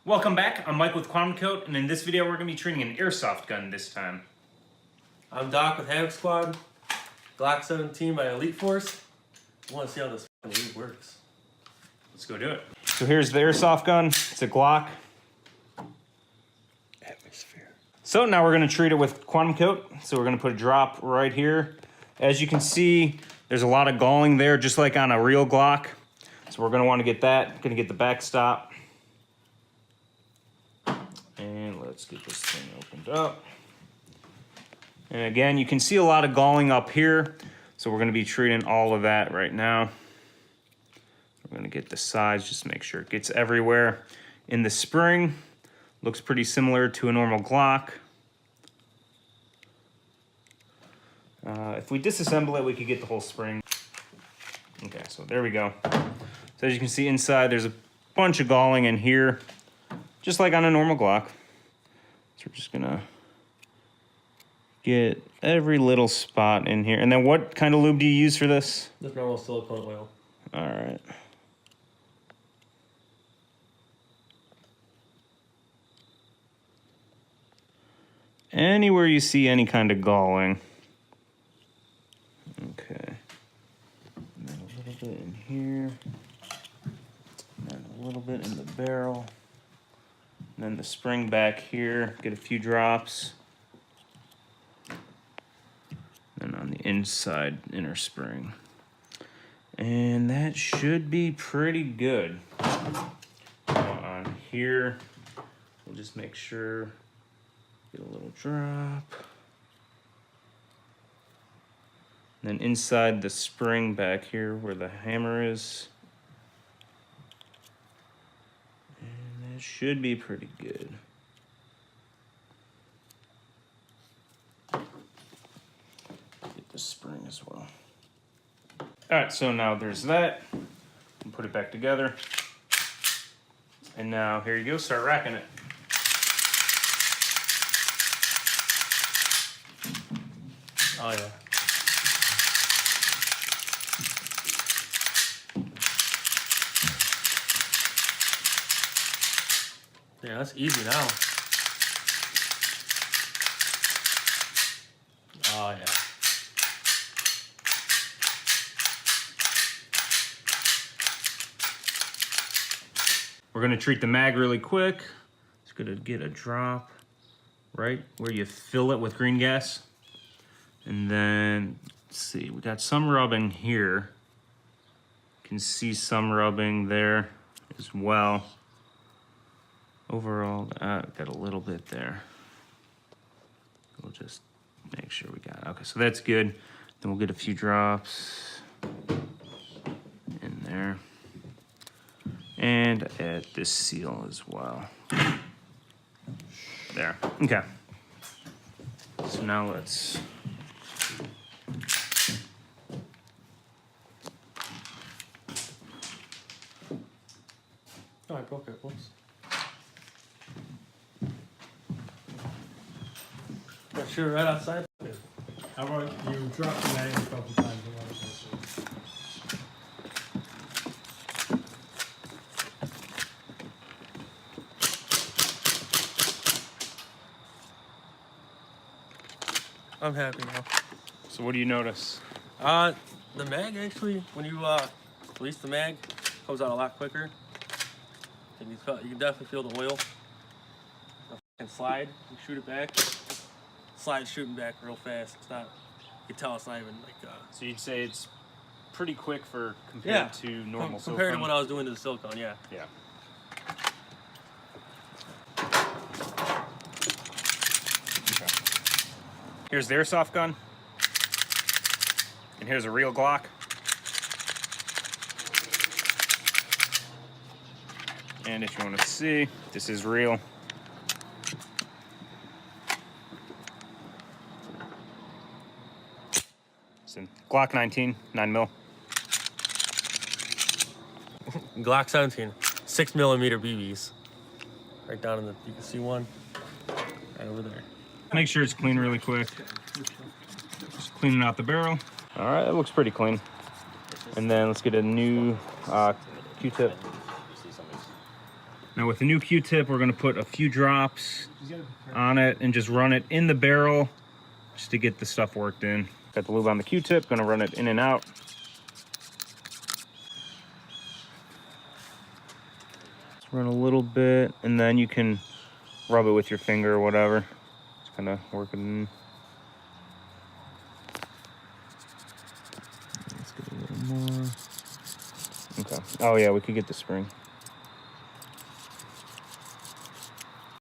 Welcome back, I'm Mike with QuantumCoat, and in this video we're going to be treating an airsoft gun this time. I'm Doc with Havoc Squad, Glock 17 by Elite Force. I want to see how this fucking works. Let's go do it. So here's the airsoft gun, it's a Glock. Atmosphere. So now we're going to treat it with QuantumCoat, so we're going to put a drop right here. As you can see, there's a lot of galling there, just like on a real Glock. So we're going to want to get that, going to get the backstop. And let's get this thing opened up. And again, you can see a lot of galling up here. So we're going to be treating all of that right now. We're going to get the sides, just to make sure it gets everywhere. In the spring, looks pretty similar to a normal Glock. If we disassemble it, we could get the whole spring. Okay, so there we go. So as you can see inside, there's a bunch of galling in here, just like on a normal Glock. So we're just gonna get every little spot in here. And then what kind of lube do you use for this? Just normal silicone oil. All right. Anywhere you see any kind of galling. Okay. And then a little bit in here. And then a little bit in the barrel. And then the spring back here, get a few drops. And on the inside, inner spring. And that should be pretty good. Now on here, we'll just make sure, get a little drop. And then inside the spring back here where the hammer is. And that should be pretty good. Get the spring as well. All right, so now there's that. We'll put it back together. And now here you go, start racking it. Oh yeah. Yeah, that's easy now. Oh yeah. We're gonna treat the mag really quick. It's gonna get a drop right where you fill it with green gas. And then, let's see, we got some rubbing here. You can see some rubbing there as well. Overall, got a little bit there. We'll just make sure we got it. Okay, so that's good. Then we'll get a few drops in there. And at this seal as well. There, okay. So now let's... Oh, I broke it. Whoops. Got sure right outside. How about you drop the mag a couple times and let us see. I'm happy now. So what do you notice? The mag actually, when you release the mag, comes out a lot quicker. And you can definitely feel the oil. And slide, you shoot it back. Slide shooting back real fast. It's not, you can tell it's not even like. So you'd say it's pretty quick for compared to normal silicone? Compared to what I was doing to the silicone, yeah. Yeah. Okay. Here's the airsoft gun. And here's a real Glock. And if you want to see, this is real. It's in Glock 19, 9mm. Glock 17, 6mm BBs. Right down in the, you can see one right over there. Make sure it's clean really quick. Just cleaning out the barrel. All right, it looks pretty clean. And then let's get a new Q-tip. Now with the new Q-tip, we're gonna put a few drops on it and just run it in the barrel just to get the stuff worked in. Got the lube on the Q-tip, gonna run it in and out. Just run a little bit, and then you can rub it with your finger or whatever. Just kind of work it in. Let's get a little more. Okay. Oh yeah, we could get the spring.